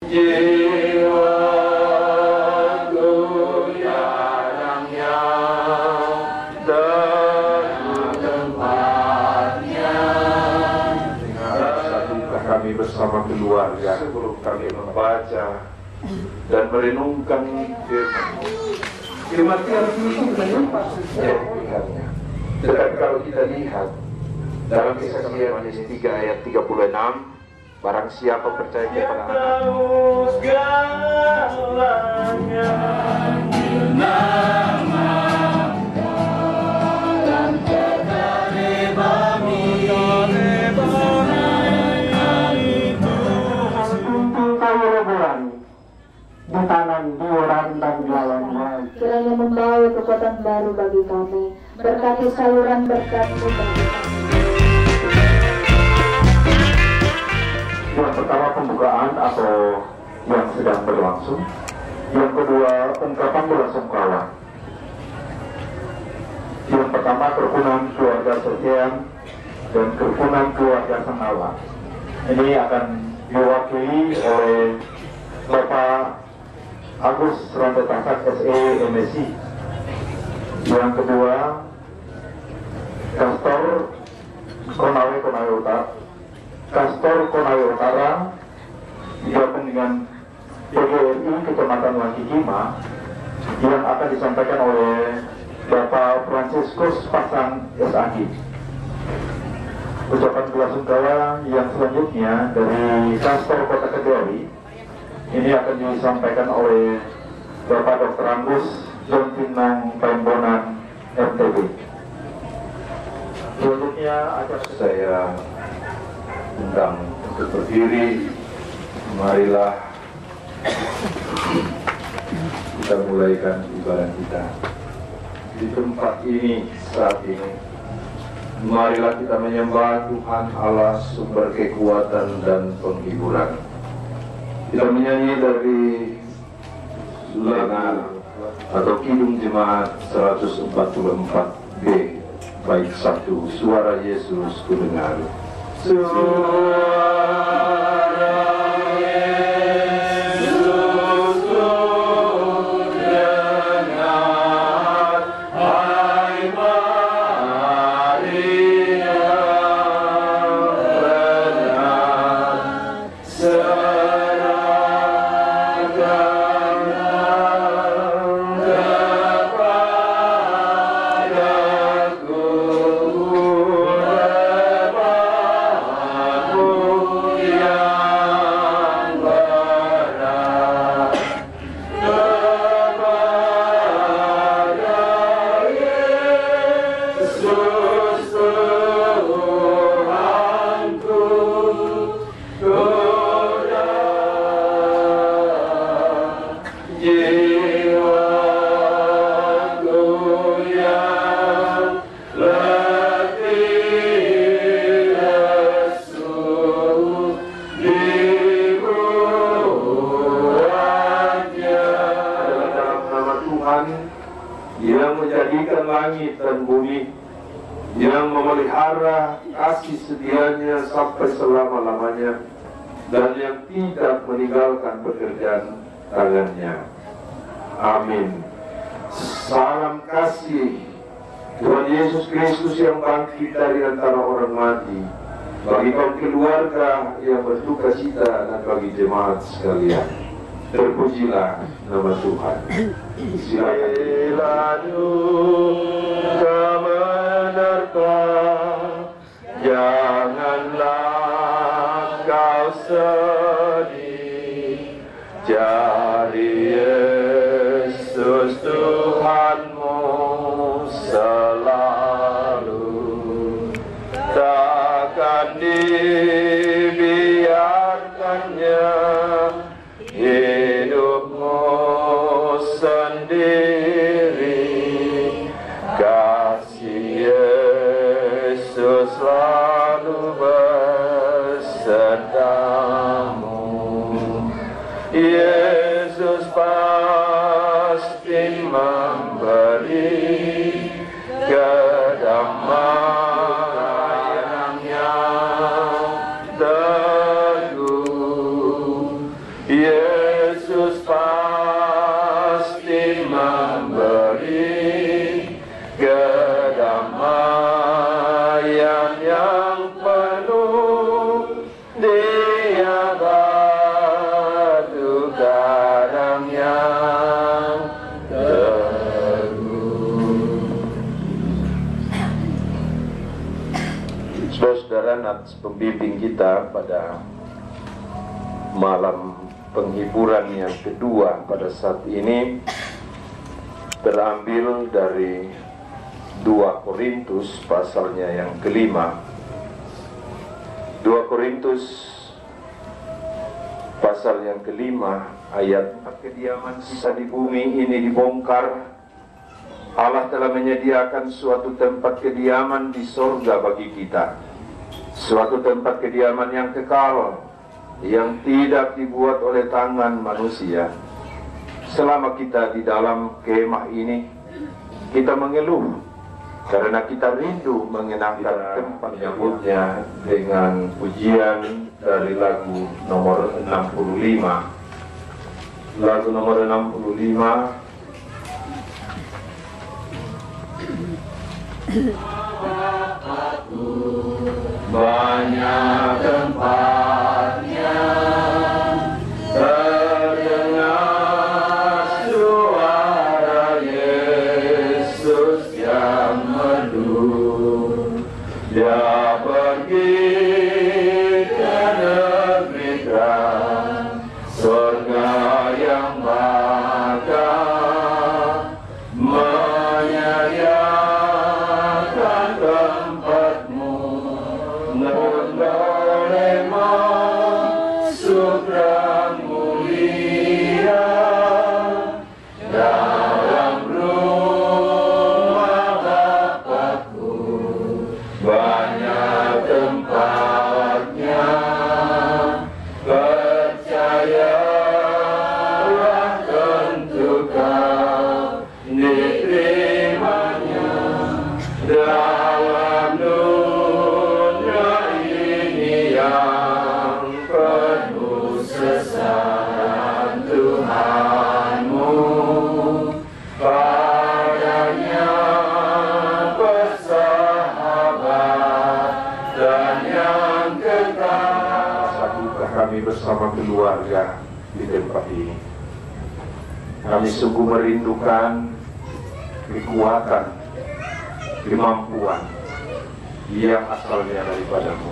jiwaku jarangnya tentu tempatnya. Satukan kami bersama keluarga sebelum kami membaca dan merenungkan firman-Mu. Firman harus lihatnya. Tetapi kalau kita lihat dalam Kesaksian Yohanes 3 ayat 36, barang siapa percaya kepada Anak, segalanya dan di tangan diuran dan lawannya. Kiranya membawa kekuatan baru bagi kami, berkati saluran berkat-Mu bagi kami. Yang pertama pembukaan atau yang sedang berlangsung. Yang kedua ungkapan belasungkawa. Yang pertama kerukunan keluarga Sertian dan kerukunan keluarga Sengawa. Ini akan diwakili oleh Bapak Agus Randetasak SE MSI. Yang kedua Kastor Konawe Utara digabung dengan PGRI Kecamatan Langkijima yang akan disampaikan oleh Bapak Fransiskus Pasang SAG. Ucapan belasungkawa yang selanjutnya dari Kastor Kota Kediri ini akan disampaikan oleh Bapak Dr. Angus John Tinang Paimbonan MTB. Selanjutnya akan saya undang untuk berdiri. Marilah kita mulaikan ibadah kita di tempat ini saat ini. Marilah kita menyembah Tuhan Allah sumber kekuatan dan penghiburan. Kita menyanyi dari lagu atau Kidung Jemaat 144B bait 1, Suara Yesus ku dengar. Yang menjadikan langit dan bumi, yang memelihara kasih setianya sampai selama-lamanya, dan yang tidak meninggalkan pekerjaan tangannya. Amin. Salam kasih Tuhan Yesus Kristus yang bangkit dari antara orang mati, bagi kaum keluarga yang berduka cita dan bagi jemaat sekalian. Terpujilah nama Tuhan. Silakan. Duka menerpa, janganlah kau sedih. Cari Yesus Tuhanmu selalu, takkan dibiarkannya hidupmu sendiri. Kasih Yesus selalu besertamu. Yesus pasti memberi kedamaian yang teguh. Nats pembimbing kita pada malam penghiburan yang kedua pada saat ini terambil dari 2 Korintus pasalnya yang kelima. 2 Korintus pasal yang kelima ayat kediaman kita di bumi ini dibongkar. Allah telah menyediakan suatu tempat kediaman di sorga bagi kita, suatu tempat kediaman yang kekal, yang tidak dibuat oleh tangan manusia. Selama kita di dalam kemah ini, kita mengeluh karena kita rindu mengenangkan tempat menyambutnya dengan pujian dari lagu nomor 65. Lagu nomor 65. Banyak tempatnya terdengar suara Yesus yang merdu. Dia pergi ke negeri terang, surga yang bakal menyediakan tempatmu. Menerima surga mulia dalam rumah Bapakku. Banyak tempatnya, percayalah tentu kau diterimanya dalam dunia ini yang penuh sesaran. Tuhanmu padanya bersahabat dan yang kekal. Satulah kami bersama keluarga di tempat ini. Kami sungguh merindukan kekuatan, kemampuan yang asalnya daripadamu.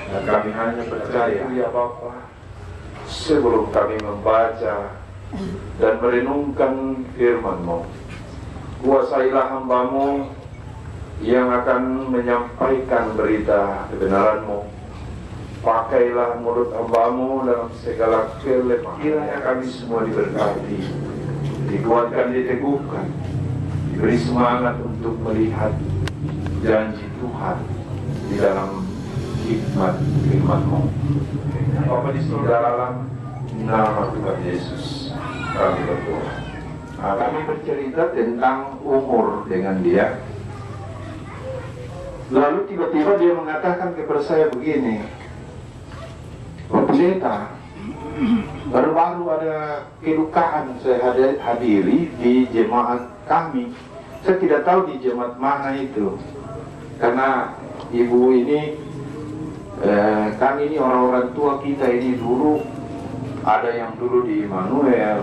Dan kami hanya percaya, ya Bapa, sebelum kami membaca dan merenungkan firman-Mu, kuasailah hamba-Mu yang akan menyampaikan berita kebenaran-Mu. Pakailah mulut hamba-Mu dalam segala kelemahan. Kiranya kami semua diberkati, dikuatkan, diteguhkan, diberi semangat untuk melihat janji Tuhan di dalam hikmat firman-Mu. Bapa di dalam nama Tuhan Yesus kami berdoa. Kami bercerita tentang umur dengan dia. Lalu tiba-tiba dia mengatakan kepada saya begini, Pak Pendeta, baru-baru ada kedukaan saya hadiri di jemaat kami. Saya tidak tahu di jemaat mana itu, karena ibu ini, kami ini orang-orang tua kita ini dulu ada yang dulu di Immanuel,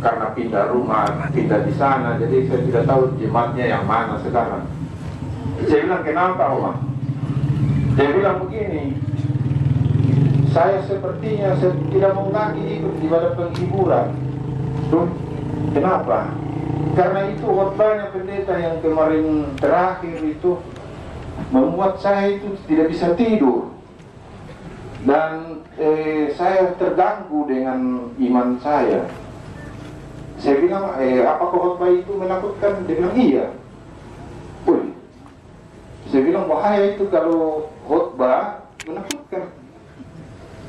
karena pindah rumah, pindah di sana, jadi saya tidak tahu jemaatnya yang mana sekarang. Saya bilang, kenapa Oma? Dia bilang begini, saya sepertinya saya tidak mau lagi ikut ibadah penghiburan. Tuh, kenapa? Karena itu khotbahnya pendeta yang kemarin terakhir itu membuat saya itu tidak bisa tidur. Dan saya terganggu dengan iman saya. Saya bilang, apakah khotbah itu menakutkan? Dia bilang, iya. Wih, saya bilang, bahaya itu kalau khotbah menakutkan.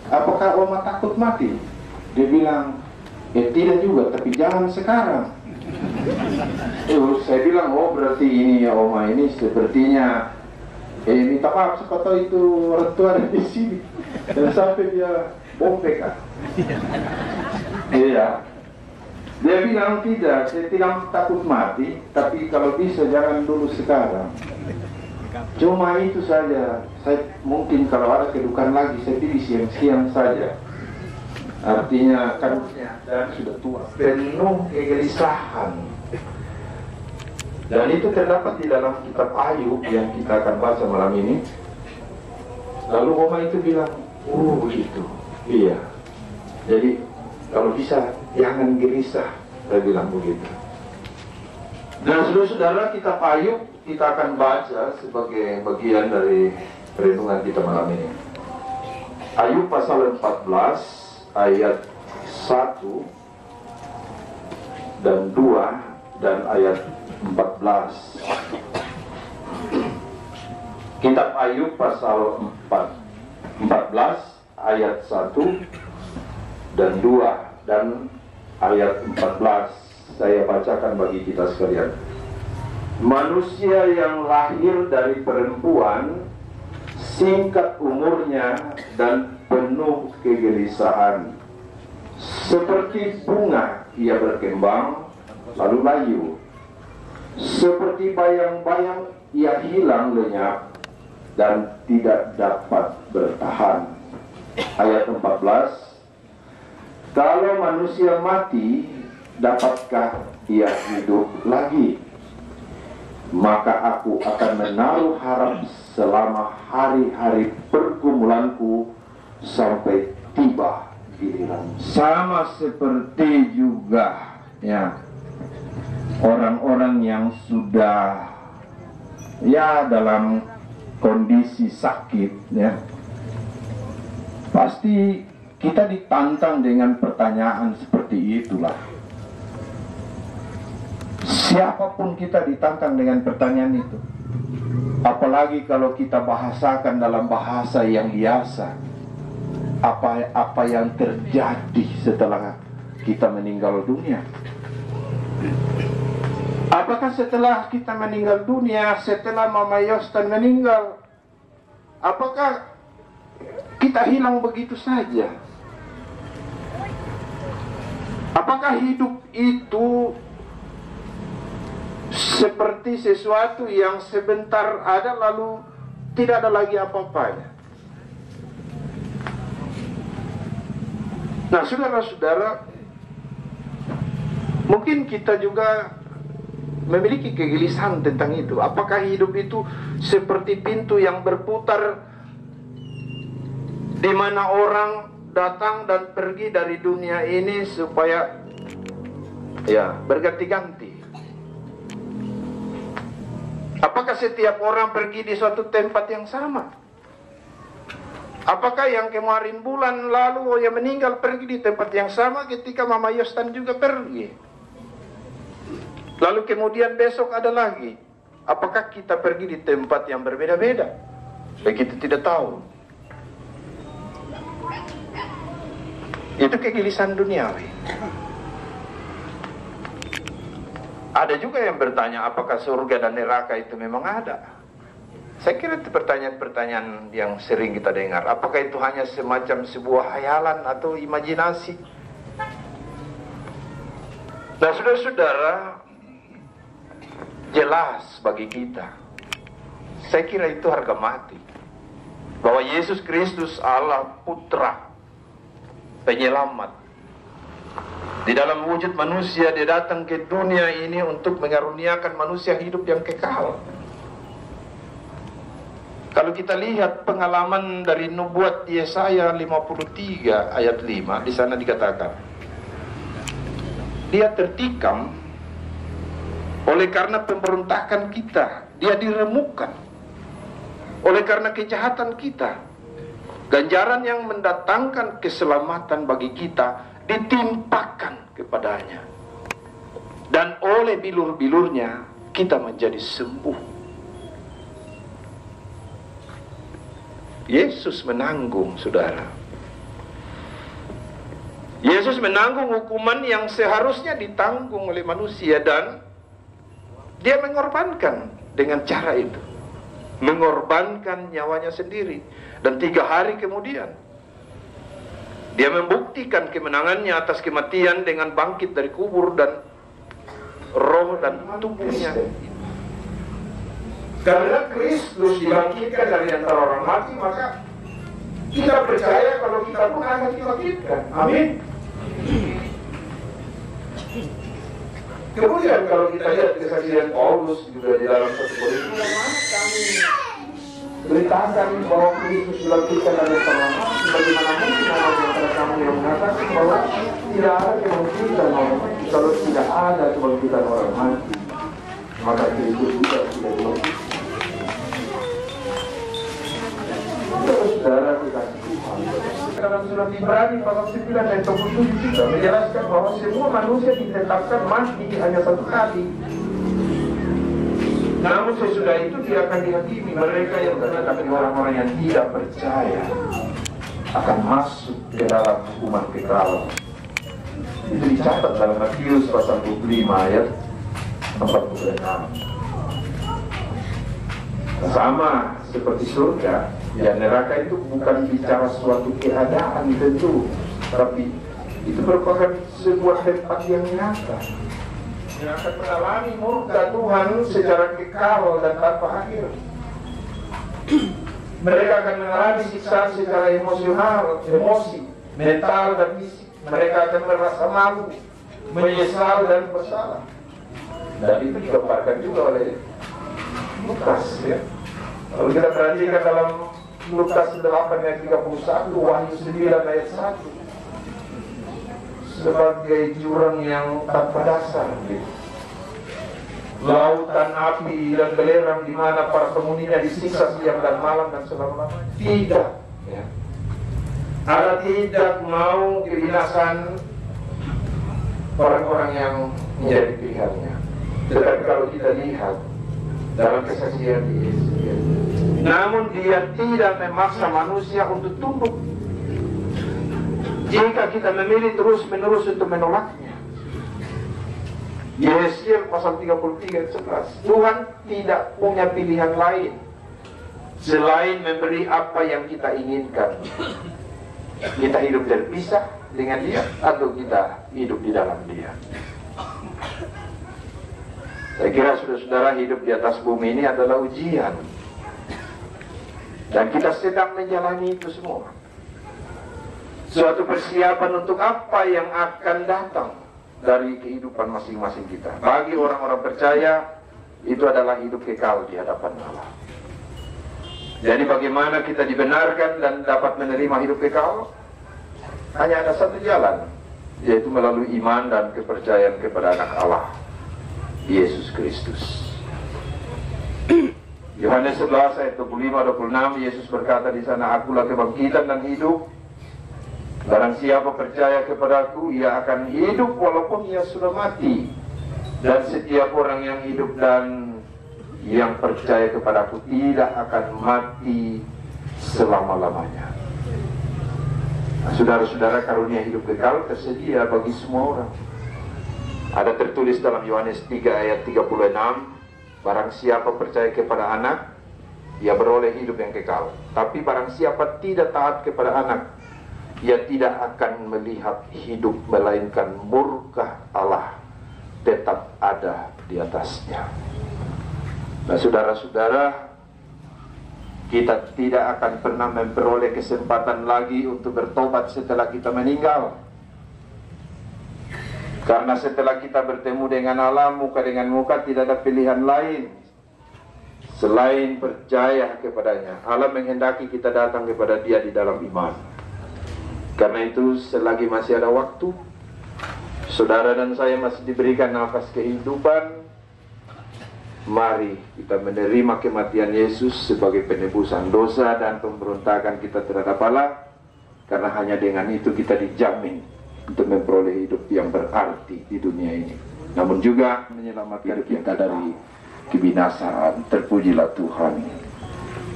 Apakah Oma takut mati? Dia bilang, tidak juga, tapi jangan sekarang. Saya bilang, oh berarti ini ya Oma ini sepertinya minta maaf, siapa tahu itu orang tua ada di sini. Dan sampai dia bompek kan. Iya. Dia bilang tidak, saya tidak takut mati, tapi kalau bisa jangan dulu sekarang. Cuma itu saja, saya mungkin kalau ada kedukaan lagi, saya pilih siang-siang saja. Artinya kan dan sudah tua, penuh kegelisahan. Dan itu terdapat di dalam kitab Ayub yang kita akan baca malam ini. Lalu Oma itu bilang, oh begitu, iya. Jadi kalau bisa jangan gelisah, saya bilang begitu. Dan saudara-saudara, kita payung, kita akan baca sebagai bagian dari renungan kita malam ini. Ayub pasal 14 ayat 1 dan 2 dan ayat 14. Kitab Ayub pasal 14 ayat 1 dan 2 dan ayat 14. Saya bacakan bagi kita sekalian. Manusia yang lahir dari perempuan, singkat umurnya dan penuh kegelisahan. Seperti bunga ia berkembang lalu layu. Seperti bayang-bayang ia hilang lenyap dan tidak dapat bertahan. Ayat 14. Kalau manusia mati, dapatkah ia hidup lagi? Maka aku akan menaruh harap selama hari-hari pergumulanku sampai tiba giliran. Sama seperti juga ya orang-orang yang sudah ya dalam kondisi sakit ya, pasti kita ditantang dengan pertanyaan seperti itulah. Siapapun kita ditantang dengan pertanyaan itu. Apalagi kalau kita bahasakan dalam bahasa yang biasa. Apa yang terjadi setelah kita meninggal dunia? Apakah setelah kita meninggal dunia, setelah Mama Yostan meninggal, apakah kita hilang begitu saja? Apakah hidup itu seperti sesuatu yang sebentar ada lalu tidak ada lagi apa-apanya? Nah, saudara-saudara, mungkin kita juga memiliki kegelisahan tentang itu. Apakah hidup itu seperti pintu yang berputar, di mana orang datang dan pergi dari dunia ini supaya ya berganti-ganti? Apakah setiap orang pergi di suatu tempat yang sama? Apakah yang kemarin bulan lalu yang meninggal pergi di tempat yang sama ketika Mama Yostan juga pergi? Lalu kemudian besok ada lagi. Apakah kita pergi di tempat yang berbeda-beda? Begitu tidak tahu. Itu kegelisahan duniawi. Ada juga yang bertanya, apakah surga dan neraka itu memang ada? Saya kira itu pertanyaan-pertanyaan yang sering kita dengar. Apakah itu hanya semacam sebuah hayalan atau imajinasi? Nah, saudara-saudara, jelas bagi kita, saya kira itu harga mati, bahwa Yesus Kristus Allah Putra Penyelamat, di dalam wujud manusia dia datang ke dunia ini untuk mengaruniakan manusia hidup yang kekal. Kalau kita lihat pengalaman dari nubuat Yesaya 53 ayat 5, di sana dikatakan, dia tertikam oleh karena pemberontakan kita, dia diremukkan oleh karena kejahatan kita. Ganjaran yang mendatangkan keselamatan bagi kita ditimpakan kepadanya, dan oleh bilur-bilurnya kita menjadi sembuh. Yesus menanggung, saudara. Yesus menanggung hukuman yang seharusnya ditanggung oleh manusia, dan dia mengorbankan dengan cara itu, mengorbankan nyawanya sendiri. Dan 3 hari kemudian dia membuktikan kemenangannya atas kematian dengan bangkit dari kubur dan roh dan tubuhnya. Karena Kristus dibangkitkan dari antara orang mati, maka kita percaya kalau kita pun akan dibangkitkan. Amin. Kemudian kalau kita lihat kesaksian Paulus juga di dalam 1 Korintus, kami beritakan bahwa Kristus dilakukan ada selamat. Bagaimana mungkin ada di antara kamu yang mengatakan bahwa tidak ada kebangkitan orang mati? Kalau tidak ada kebangkitan orang mati, maka Kristus juga tidak dilakukan. Saudara dikasih Tuhan. Dalam surat Ibrani pasal 9 ayat 27 juga menjelaskan bahwa semua manusia ditetapkan mati hanya satu kali. Namun sesudah itu dia akan dihakimi. Mereka yang terhadap orang-orang yang tidak percaya akan masuk ke dalam hukuman kekal. Itu dicatat dalam Matius pasal 25 ayat 46. Sama seperti surga, ya neraka itu bukan bicara suatu keadaan tentu, tapi itu merupakan sebuah tempat yang nyata, yang akan mengalami murka Tuhan secara kekal dan tanpa akhir. Mereka akan mengalami siksa secara emosional, emosi, mental dan fisik. Mereka akan merasa malu, menyesal dan bersalah. Dan itu digambarkan juga oleh Lukas, ya. Kalau kita perhatikan dalam Lukas 8 ayat 31, Wahyu 9 ayat 1, sebagai jurang yang tanpa dasar, gitu. Lautan api dan belerang di mana para penghuninya disiksa siang dan malam dan selama-lamanya. Tidak, ya. Allah tidak mau kebinasan orang-orang yang menjadi pilihannya. Tetapi kalau kita lihat dalam kesaksian Yesus, namun dia tidak memaksa manusia untuk tunduk. Jika kita memilih terus-menerus untuk menolaknya. Yesaya pasal 33 ayat 11, Tuhan tidak punya pilihan lain selain memberi apa yang kita inginkan. Kita hidup terpisah dengan dia atau kita hidup di dalam dia. Saya kira saudara-saudara, hidup di atas bumi ini adalah ujian. Dan kita sedang menjalani itu semua. Suatu persiapan untuk apa yang akan datang dari kehidupan masing-masing kita. Bagi orang-orang percaya, itu adalah hidup kekal di hadapan Allah. Jadi bagaimana kita dibenarkan dan dapat menerima hidup kekal? Hanya ada satu jalan, yaitu melalui iman dan kepercayaan kepada anak Allah, Yesus Kristus. Yohanes 11 ayat 25-26, Yesus berkata di sana, Akulah kebangkitan dan hidup. Barang siapa percaya kepadaku, ia akan hidup walaupun ia sudah mati. Dan setiap orang yang hidup dan yang percaya kepadaku tidak akan mati selama-lamanya. Nah, saudara-saudara, karunia hidup kekal tersedia bagi semua orang. Ada tertulis dalam Yohanes 3 ayat 36, barang siapa percaya kepada anak, ia beroleh hidup yang kekal. Tapi barang siapa tidak taat kepada anak, ia tidak akan melihat hidup, melainkan murka Allah tetap ada di atasnya. Nah, saudara-saudara, kita tidak akan pernah memperoleh kesempatan lagi untuk bertobat setelah kita meninggal. Karena setelah kita bertemu dengan Allah muka dengan muka, tidak ada pilihan lain selain percaya kepadanya. Allah menghendaki kita datang kepada Dia di dalam iman. Karena itu selagi masih ada waktu, saudara dan saya masih diberikan nafas kehidupan, mari kita menerima kematian Yesus sebagai penebusan dosa dan pemberontakan kita terhadap Allah. Karena hanya dengan itu kita dijamin untuk memperoleh hidup yang berarti di dunia ini. Namun juga menyelamatkan kita dari kebinasaan. Terpujilah Tuhan.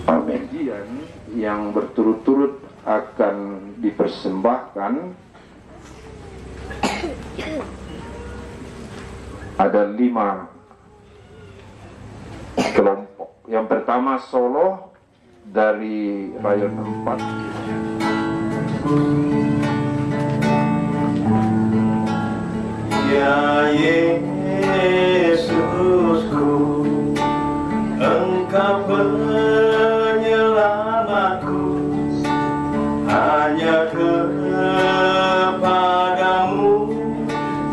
Amin. Yang berturut-turut akan dipersembahkan ada 5 kelompok. Yang pertama solo dari rayon 4. Ya Yesusku, Engkau penyelamatku, hanya kepadamu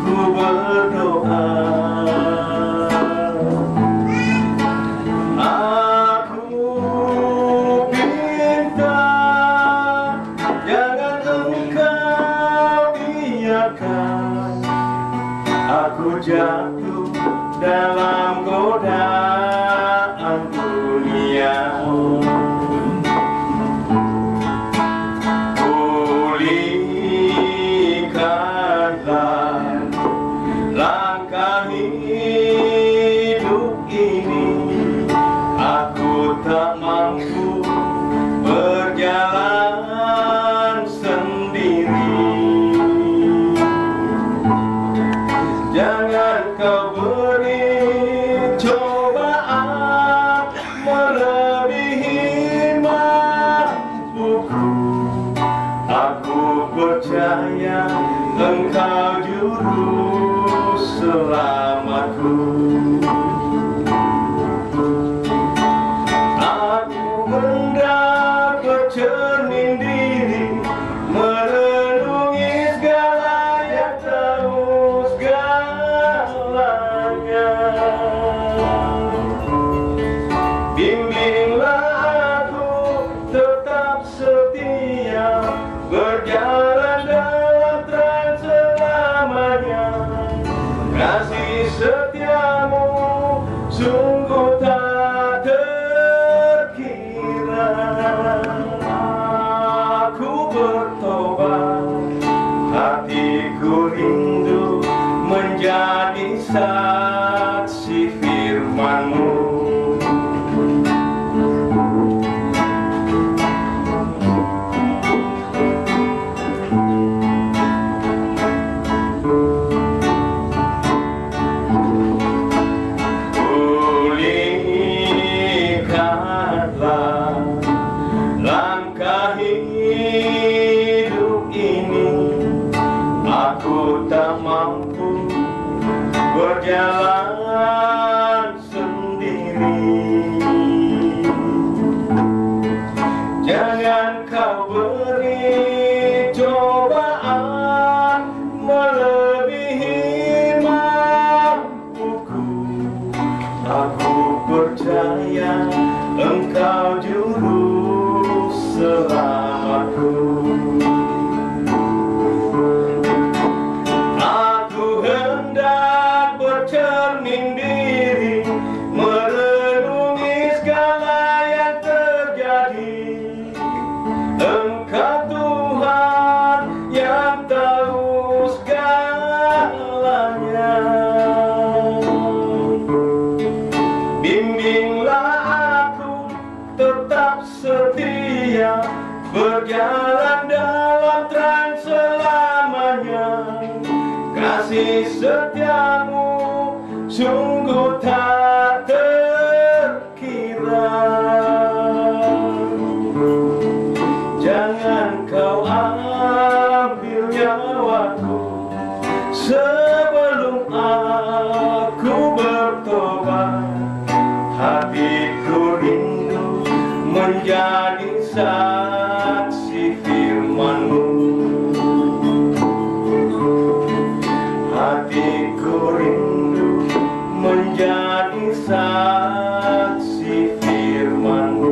ku berdoa. Aku biarkan aku jatuh dalam godaan dunia. Pulihkanlah langkah hidup ini, aku tak mampu berjalan sendiri. Jangan kau beri cobaan melebihi mampuku. Aku percaya Engkau juru selamatku. Aku hendak bercermin diri, merenungi segala yang tahu segalanya. Bimbinglah aku tetap setia, berjalan dalam terang selamanya. Kasih setiamu sungguh tak terkira. Aku bertobat, hatiku rindu menjadi saksi firman-Mu. Langkah hidup ini, aku tak mampu berjalan sendiri. Jangan kau beri cobaan melebihi mampuku. Aku percaya Engkau juru selamatku. Aku hendak bercermin diri, merenungi segala yang terjadi. Engkau Tuhan yang tahu segalanya. Bimbinglah aku tetap setia, berjalan dalam terang selamanya. Kasih setiamu sungguh tak terkira. Jangan kau ambil nyawaku sebelum aku bertobat. Hatiku rindu menjadi saksi firman-Mu. Hatiku rindu menjadi saksi firman-Mu.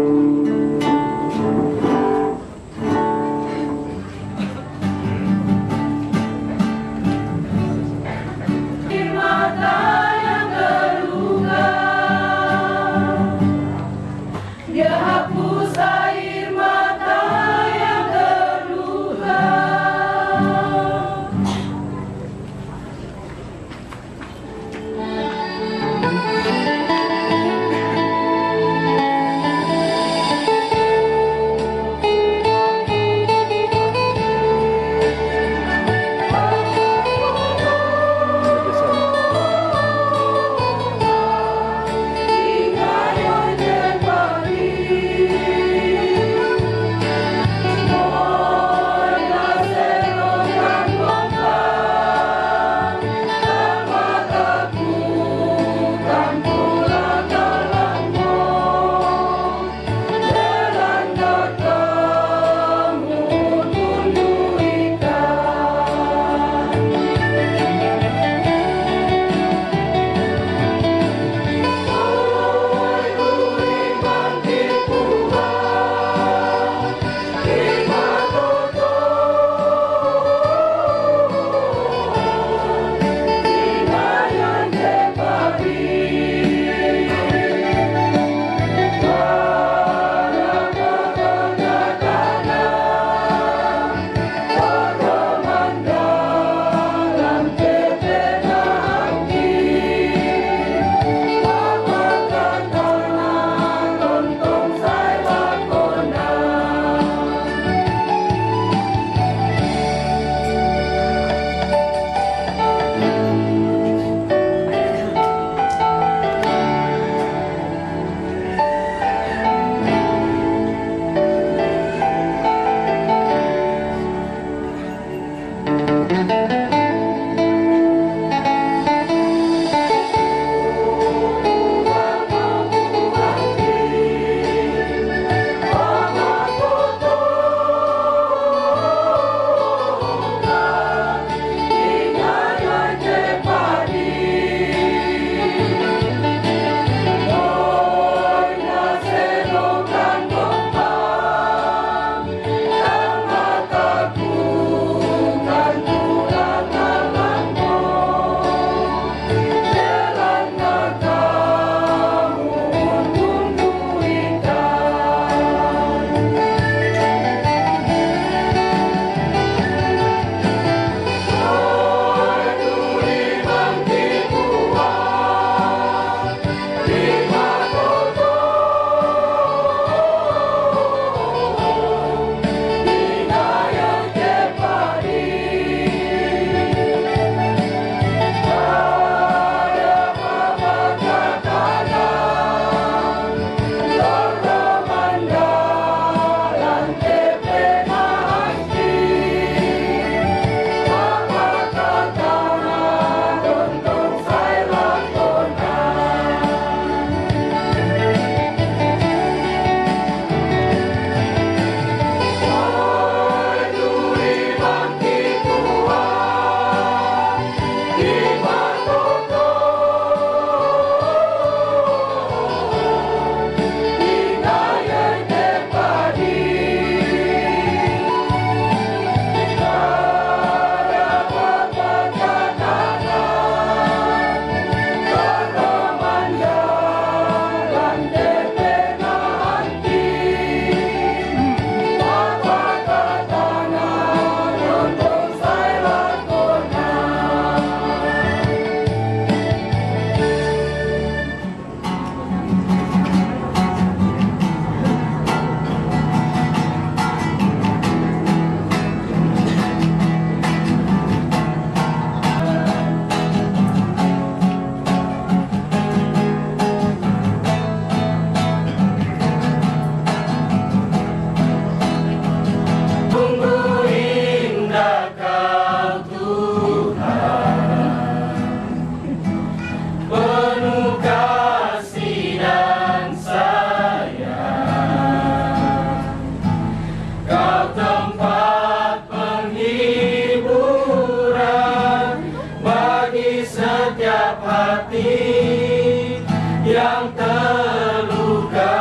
yang terluka.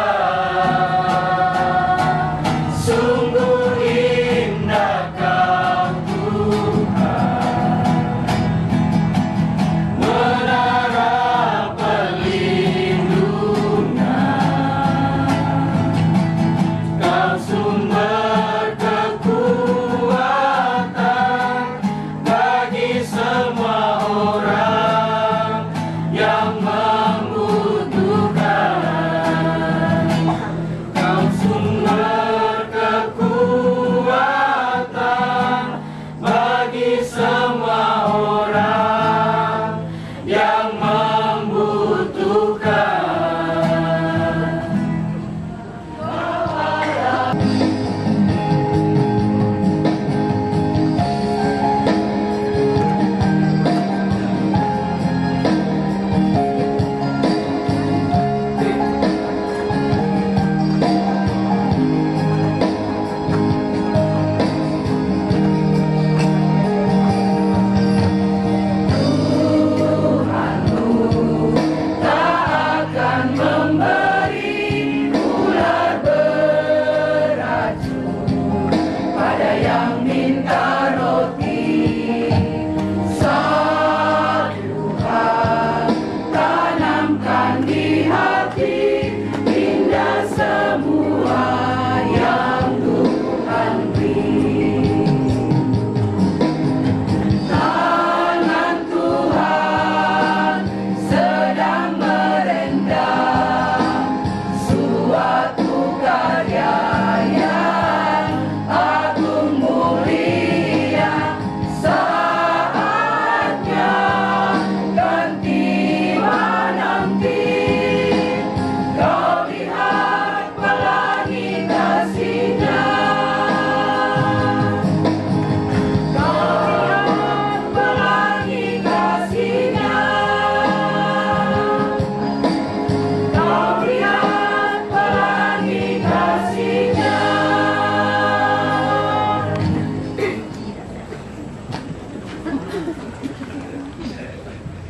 Sungguh indah Kau Tuhan, menara perlindungan. Kau sumber kekuatan bagi semua orang yang membutuhkan. Kau sumber kekuatan bagi semua orang yang membutuhkan.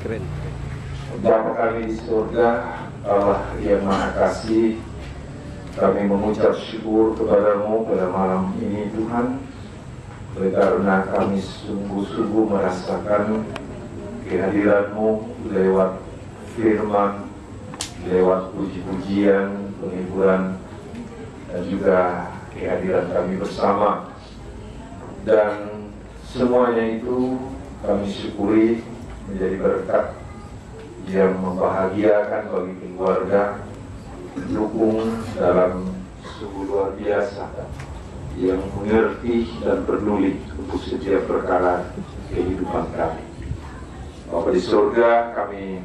Bapa kami di surga, Allah yang Maha Kasih, kami mengucap syukur kepadamu pada malam ini Tuhan, karena kami sungguh-sungguh merasakan kehadiran-Mu lewat firman, lewat puji-pujian, penghiburan, dan juga kehadiran kami bersama. Dan semuanya itu kami syukuri menjadi berkat yang membahagiakan bagi keluarga, mendukung dalam sungguh luar biasa, yang mengerti dan peduli untuk setiap perkara kehidupan kami. Bapa di surga, kami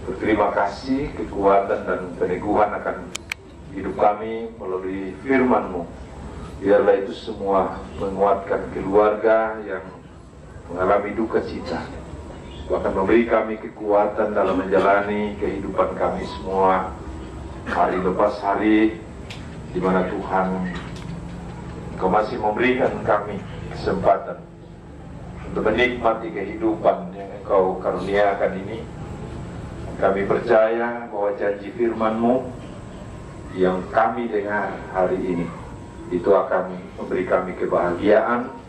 berterima kasih kekuatan dan peneguhan akan hidup kami melalui firman-Mu. Biarlah itu semua menguatkan keluarga yang mengalami duka cita, bahkan memberi kami kekuatan dalam menjalani kehidupan kami semua hari lepas hari, di mana Tuhan Engkau masih memberikan kami kesempatan untuk menikmati kehidupan yang Engkau karuniakan ini. Kami percaya bahwa janji firman-Mu yang kami dengar hari ini itu akan memberi kami kebahagiaan.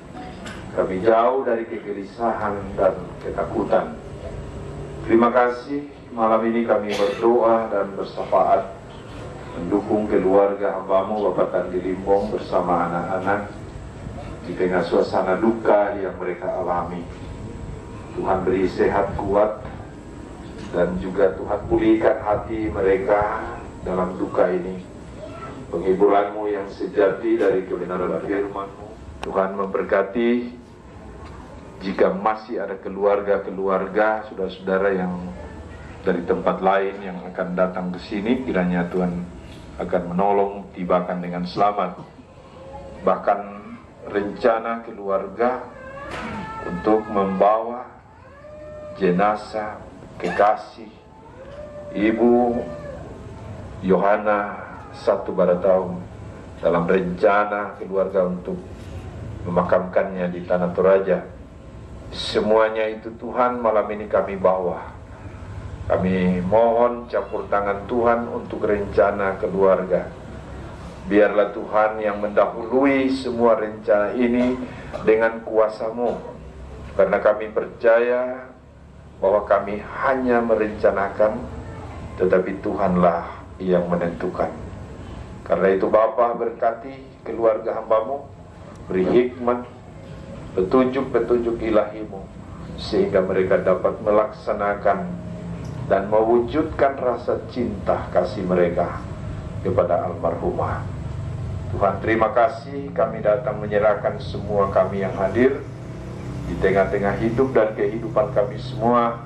Kami jauh dari kegelisahan dan ketakutan. Terima kasih, malam ini kami berdoa dan bersyafaat mendukung keluarga hamba-Mu Bapak Tandi Limbong bersama anak-anak di tengah suasana duka yang mereka alami. Tuhan beri sehat kuat dan juga Tuhan pulihkan hati mereka dalam duka ini. Penghiburan-Mu yang sejati dari kebenaran firman-Mu, Tuhan memberkati. Jika masih ada keluarga-keluarga, saudara-saudara yang dari tempat lain yang akan datang ke sini, kiranya Tuhan akan menolong tibakan dengan selamat. Bahkan rencana keluarga untuk membawa jenazah kekasih Ibu Yohana Satu Baratau dalam rencana keluarga untuk memakamkannya di Tanah Toraja. Semuanya itu Tuhan malam ini kami bawa. Kami mohon campur tangan Tuhan untuk rencana keluarga. Biarlah Tuhan yang mendahului semua rencana ini dengan kuasa-Mu. Karena kami percaya bahwa kami hanya merencanakan, tetapi Tuhanlah yang menentukan. Karena itu Bapa, berkati keluarga hamba-Mu, beri hikmat, petunjuk-petunjuk ilahi-Mu, sehingga mereka dapat melaksanakan dan mewujudkan rasa cinta kasih mereka kepada almarhumah. Tuhan, terima kasih, kami datang menyerahkan semua kami yang hadir di tengah-tengah hidup dan kehidupan kami semua.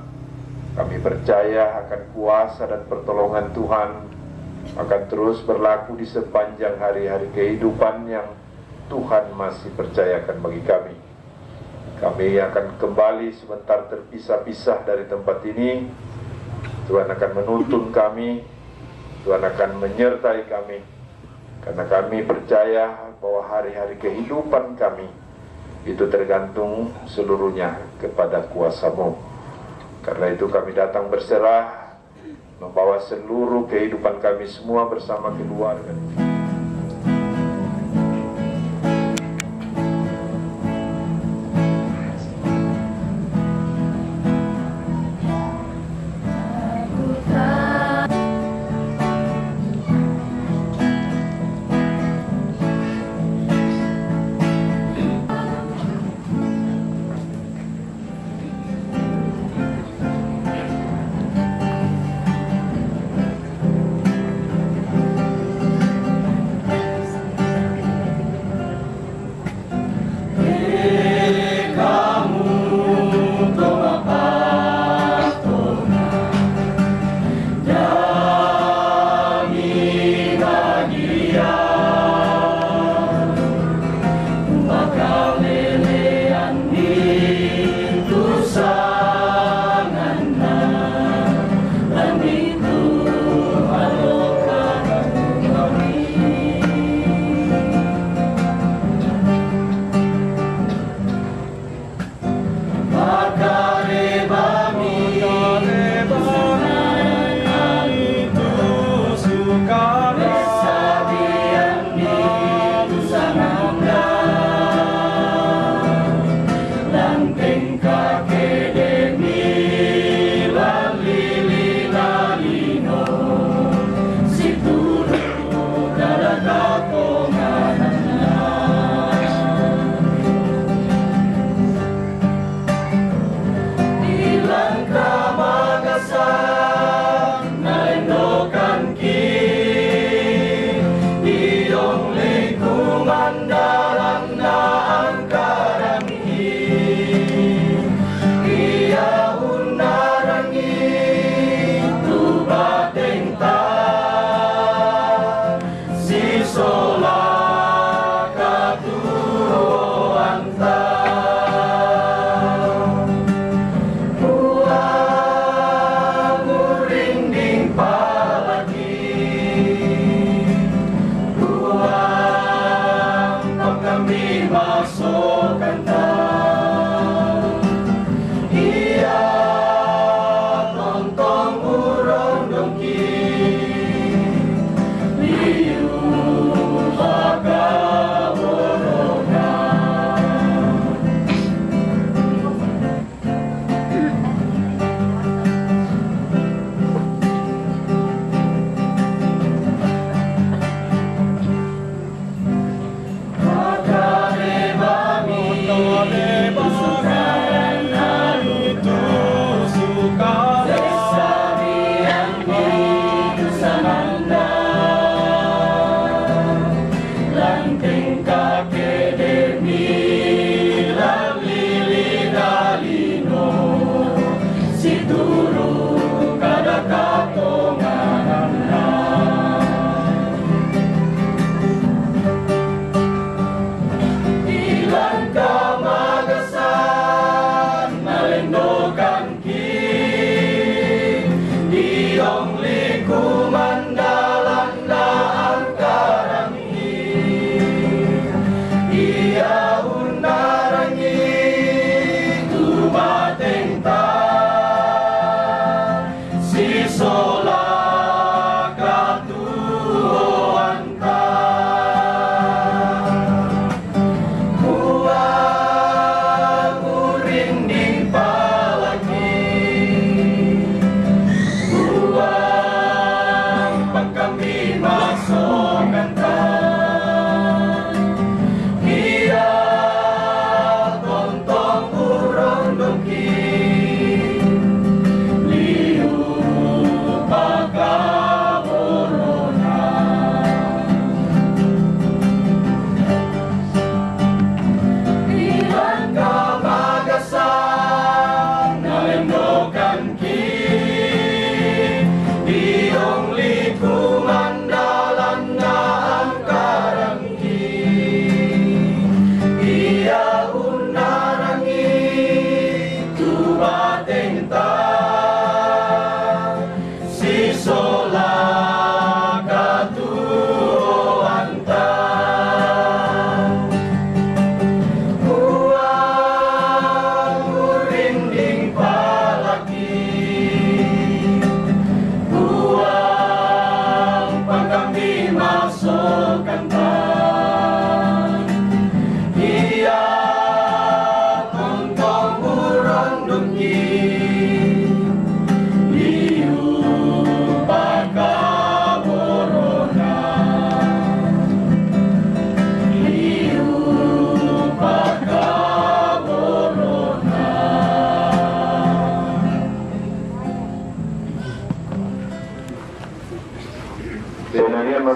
Kami percaya akan kuasa dan pertolongan Tuhan akan terus berlaku di sepanjang hari-hari kehidupan yang Tuhan masih percayakan bagi kami. Kami akan kembali sebentar terpisah-pisah dari tempat ini. Tuhan akan menuntun kami, Tuhan akan menyertai kami, karena kami percaya bahwa hari-hari kehidupan kami itu tergantung seluruhnya kepada kuasa-Mu. Karena itu kami datang berserah, membawa seluruh kehidupan kami semua bersama keluarga.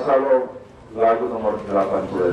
Salom lagu nomor 86.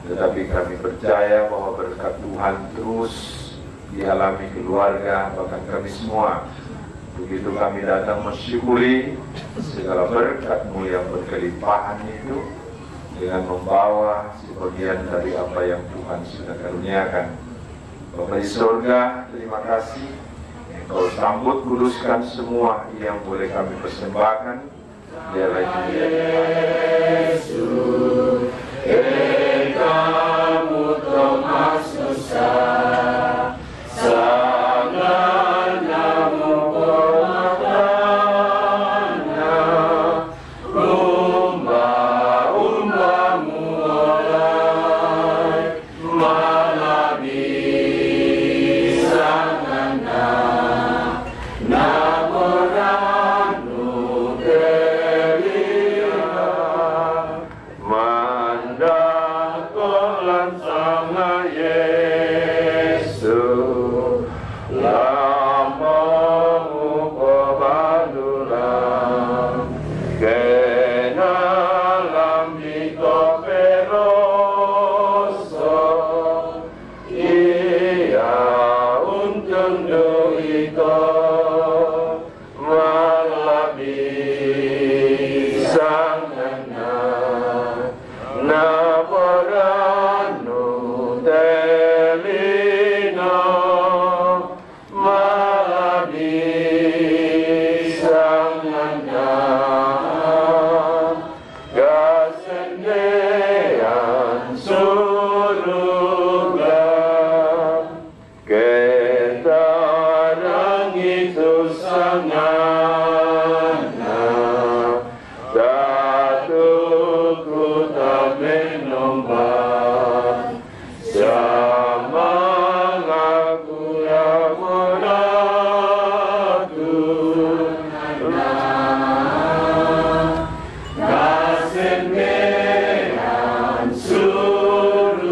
Tetapi kami percaya bahwa berkat Tuhan terus dialami keluarga, bahkan kami semua. Begitu kami datang mensyukuri segala berkat-Mu yang berkelimpahan itu, dengan membawa sebagian dari apa yang Tuhan sudah karuniakan. Bapa di surga, terima kasih. Engkau sambut kuduskan semua yang boleh kami persembahkan. Biarlah Yesus, kamu Thomas susah, sangat namu pemakana, umba-umbamu oleh malah bisa ngana, naboranu kelihatan. sendirian surga.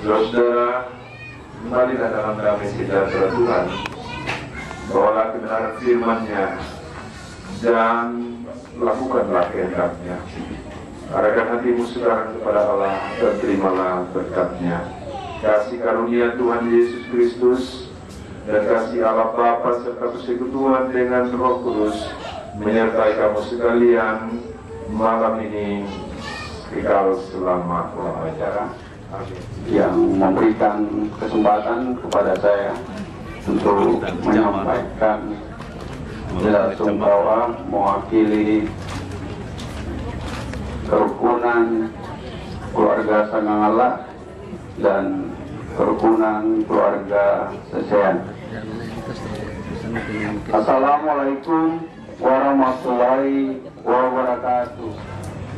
Saudara, marilah dalam damai sejahtera Tuhan, bawalah kebenaran firman-Nya dan lakukanlah kehendak-Nya. Arahkan hatimu sekarang kepada Allah dan terimalah berkat-Nya. Kasih karunia Tuhan Yesus Kristus dan kasih Allah Bapa serta persekutuan dengan Roh Kudus menyertai kamu sekalian malam ini kekal selama-lamanya. Yang memberikan kesempatan kepada saya untuk menyampaikan bela sungkawa mewakili kerukunan keluarga Sangangala dan kerukunan keluarga Sesean. Assalamualaikum warahmatullahi wabarakatuh.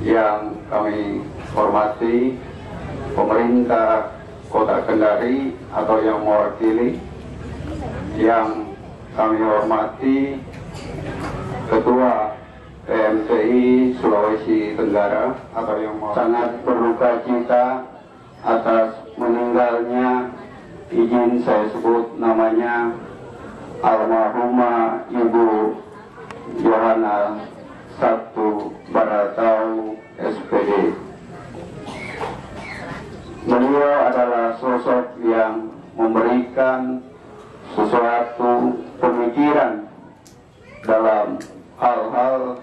Yang kami hormati pemerintah Kota Kendari atau yang mewakili, yang kami hormati Ketua PMTI Sulawesi Tenggara atau yang sangat berduka cita atas meninggalnya, izin saya sebut namanya, almarhumah Ibu Yohana 1 Baratau SPD. Beliau adalah sosok yang memberikan sesuatu pemikiran dalam hal-hal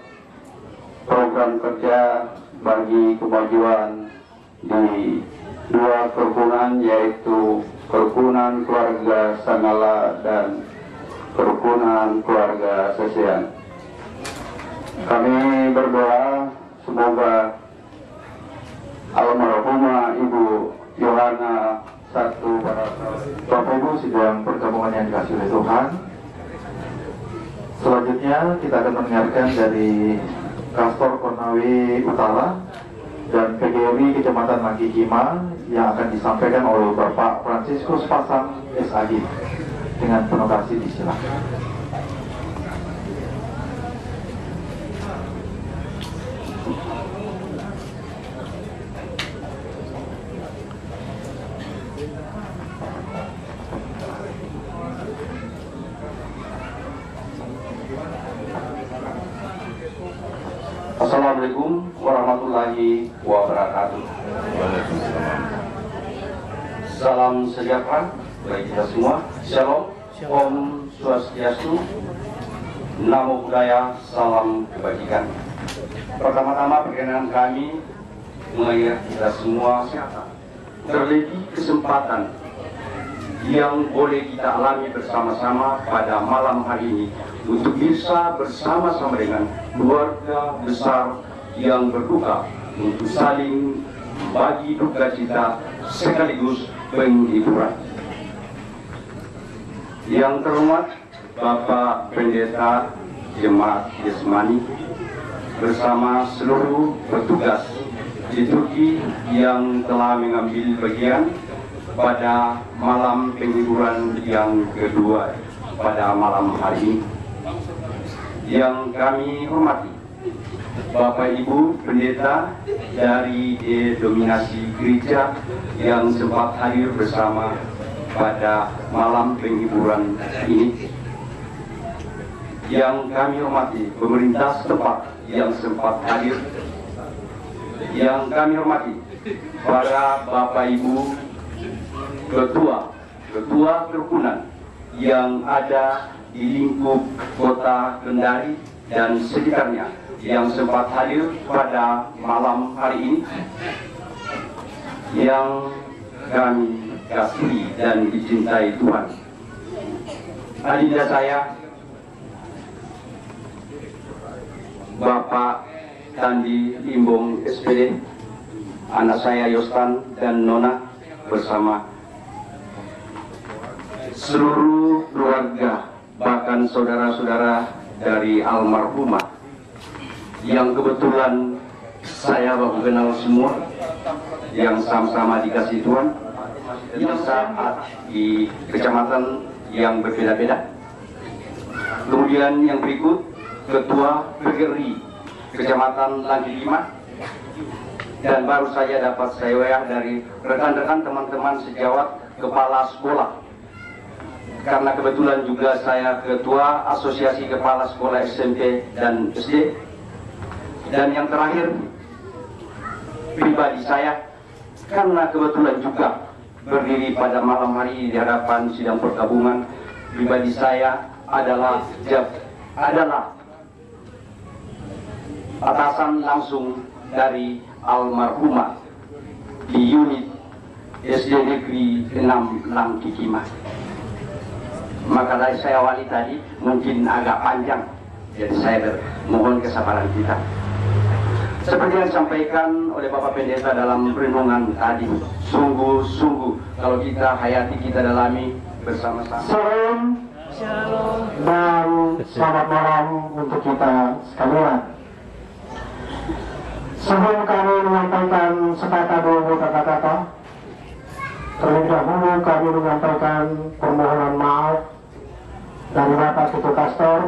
program kerja bagi kemajuan di dua kerukunan, yaitu kerukunan keluarga Sangala dan kerukunan keluarga Sesean. Kami berdoa semoga almarhumah Ibu Yohana 1 Baratau. Bapak Ibu sidang pergabungan yang dikasih oleh Tuhan, selanjutnya kita akan mendengarkan dari Kastor Konawe Utara dan PGRI Kecamatan Nagihima yang akan disampaikan oleh Bapak Fransiskus Pasang SAG. Dengan penuh kasih disilakan. Assalamualaikum warahmatullahi wabarakatuh. Salam sejahtera bagi kita semua. Shalom, Om Swastiastu, Namo Buddhaya, salam kebajikan. Pertama-tama perkenan kami mengajak kita semua terlebih kesempatan yang boleh kita alami bersama-sama pada malam hari ini untuk bisa bersama-sama dengan keluarga besar yang berduka untuk saling bagi duka cita sekaligus penghiburan. Yang terhormat Bapak Pendeta Jemaat Yasmani bersama seluruh petugas di Turki yang telah mengambil bagian pada malam penghiburan yang kedua pada malam hari ini. Yang kami hormati Bapak Ibu Pendeta dari dominasi gereja yang sempat hadir bersama pada malam penghiburan ini. Yang kami hormati pemerintah setempat yang sempat hadir. Yang kami hormati para Bapak Ibu ketua kerukunan yang ada di lingkup Kota Kendari dan sekitarnya yang sempat hadir pada malam hari ini. Yang kami kasihi dan dicintai Tuhan, adinda saya Bapak Tandi Imbong SPD, anak saya Yostan dan Nona bersama seluruh keluarga, bahkan saudara-saudara dari almarhumah yang kebetulan saya baru kenal semua, yang sama-sama dikasih Tuhan di saat di kecamatan yang berbeda-beda. Kemudian yang berikut Ketua PGRI Kecamatan Langgi 5, dan baru saja dapat saya WA dari rekan-rekan teman-teman sejawat kepala sekolah. Karena kebetulan juga saya ketua Asosiasi Kepala Sekolah SMP dan SD. Dan yang terakhir, pribadi saya, karena kebetulan juga berdiri pada malam hari ini di hadapan sidang pergabungan, pribadi saya adalah atasan langsung dari almarhumah di unit SD Negeri 6 Langgi 5. Maka dari saya awali tadi mungkin agak panjang, jadi saya mohon kesabaran kita. Seperti yang disampaikan oleh Bapak Pendeta dalam renungan tadi, sungguh-sungguh kalau kita hayati, kita dalami bersama-sama. Shalom dan selamat malam untuk kita sekalian. Sebelum kami menyampaikan sepatah dua kata-kata, terlebih dahulu kami menyampaikan permohonan maaf dari Bapak Ketua Pastor,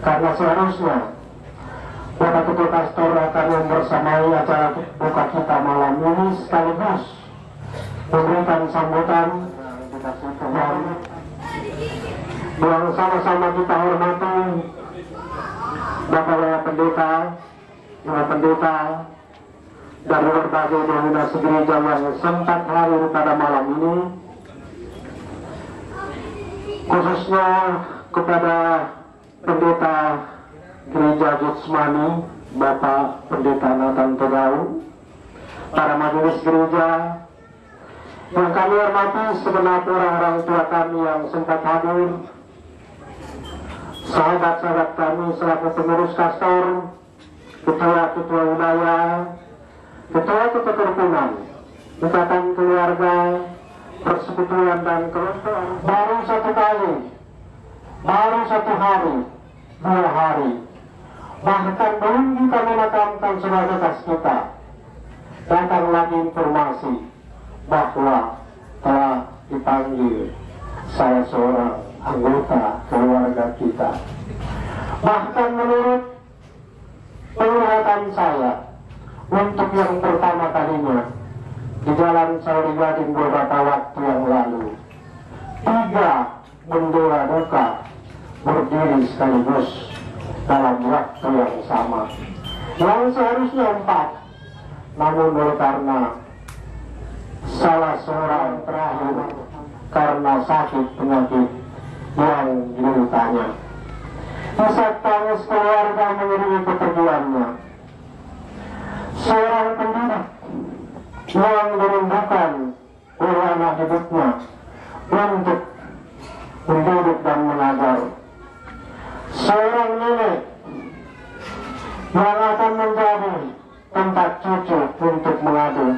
karena seharusnya Bapak Ketua Pastor akan membersamai acara buka kita malam ini sekaligus memberikan sambutan yang sama-sama kita hormati Bapak Pendeta, Pendeta dari berbagai denominasi gereja yang sempat hadir pada malam ini, khususnya kepada Pendeta Gereja Getsemani, Bapak Pendeta Nathan Tegau, para majelis gereja yang kami hormati, segenap orang-orang tua kami yang sempat hadir, sahabat-sahabat kami selaku pengurus kastor, ketua-ketua wilayah, ketua-ketua kerukunan, ikatan keluarga, persekutuan dan kelompok. Baru satu kali, baru satu hari, 2 hari, bahkan belum kita menetapkan sebagai kas kita, datang lagi informasi bahwa telah dipanggil salah seorang anggota keluarga kita. Bahkan menurut penglihatan saya, untuk yang pertama kalinya di Jalan Sauri Gading beberapa waktu yang lalu, 3 bendera duka berdiri sekaligus dalam waktu yang sama, yang seharusnya 4, namun oleh karena salah seorang terakhir karena sakit penyakit yang dideritanya, isak tangis keluarga mengiringi kepergiannya. Seorang pendidik yang dirindukan oleh anak hidupnya untuk mendidik dan mengajar. Seorang nenek yang akan menjadi tempat cucu untuk mengadu.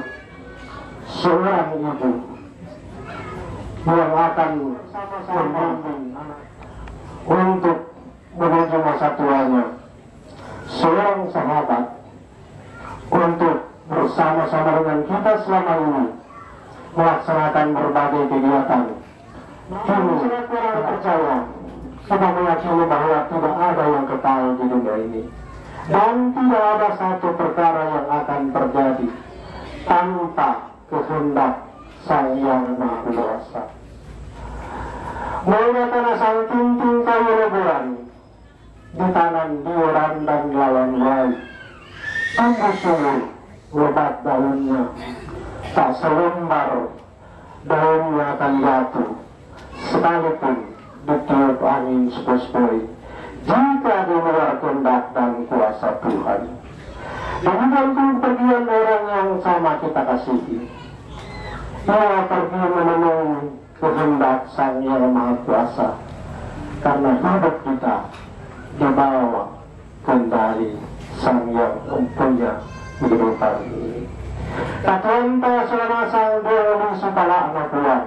Seorang ibu yang akan membimbing untuk menuju masa tuanya. Seorang sahabat untuk bersama-sama dengan kita selama ini melaksanakan berbagai kegiatan. Kini orang percaya sudah meyakini bahwa tidak ada yang kekal di dunia ini, dan tidak ada satu perkara yang akan terjadi tanpa kehendak Sang Yang Maha Kuasa. Mulai tanah sang tinting kayu leburan, ditanam diuran dan lawan baik, sungguh-sungguh lebat daunnya, tak selembar daunnya akan jatuh, sekalipun ditiup angin sepoi-sepoi, jika di luar kehendak dan kuasa Tuhan. Demikian pergian orang yang sama kita kasihi. Ia pergi memenuhi kehendak Sang Yang Maha Kuasa, karena hidup kita di bawah kendali Sang Yang mempunyai kehidupan ini. Tatwanta selama sang Dewa supaya anak Tuhan.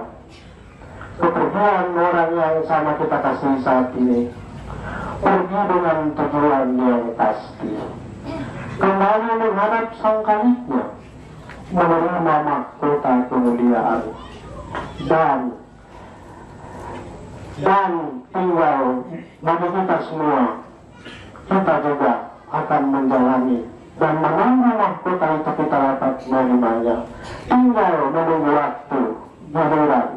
Kepergian orang yang sama kita kasih saat ini pergi dengan tujuan yang pasti, kembali menghadap sang Khalifnya, menerima mahkota kemuliaan dan tinggal bagi kita semua. Kita juga akan menjalani dan menunggu mahkota itu kita dapat menerimanya. Tinggal menunggu waktu giliran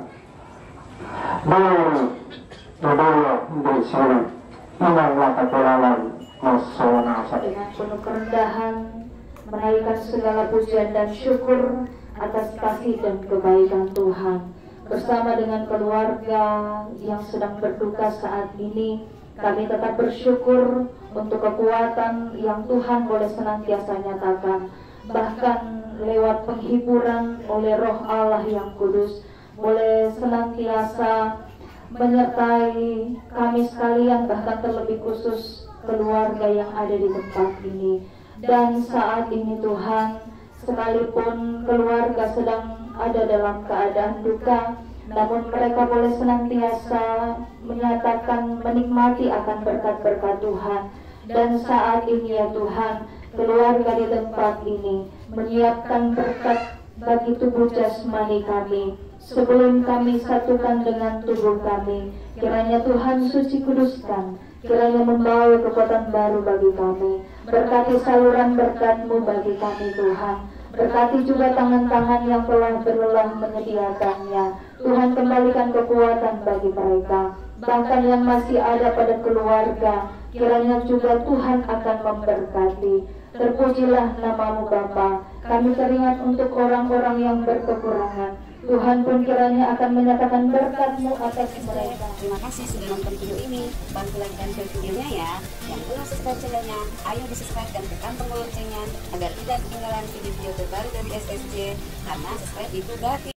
Dodoyo di sini inang lata kolalan nasonasa. Dengan penuh kerendahan menaikkan segala pujian dan syukur atas kasih dan kebaikan Tuhan. Bersama dengan keluarga yang sedang berduka saat ini, kami tetap bersyukur untuk kekuatan yang Tuhan boleh senantiasa nyatakan. Bahkan lewat penghiburan oleh Roh Allah yang kudus, boleh senantiasa menyertai kami sekalian, bahkan terlebih khusus keluarga yang ada di tempat ini. Dan saat ini Tuhan, sekalipun keluarga sedang ada dalam keadaan duka, namun mereka boleh senantiasa menyatakan menikmati akan berkat-berkat Tuhan. Dan saat ini ya Tuhan, keluarga di tempat ini menyiapkan berkat bagi tubuh jasmani kami sebelum kami satukan dengan tubuh kami. Kiranya Tuhan suci kuduskan, kiranya membawa kekuatan baru bagi kami. Berkati saluran berkat-Mu bagi kami Tuhan. Berkati juga tangan-tangan yang telah berlelah menyediakannya. Tuhan, kembalikan kekuatan bagi mereka. Bahkan yang masih ada pada keluarga, kiranya juga Tuhan akan memberkati. Terpujilah nama-Mu Bapa. Kami teringat untuk orang-orang yang berkekurangan. Tuhan pun kiranya akan menyatakan berkat-Mu atas mereka. Terima kasih sudah nonton video ini. Bantu like dan share videonya ya. Yang belum subscribe channelnya, ayo di subscribe dan tekan tombol loncengnya agar tidak ketinggalan video-video terbaru dari SSJ. Karena subscribe itu gratis.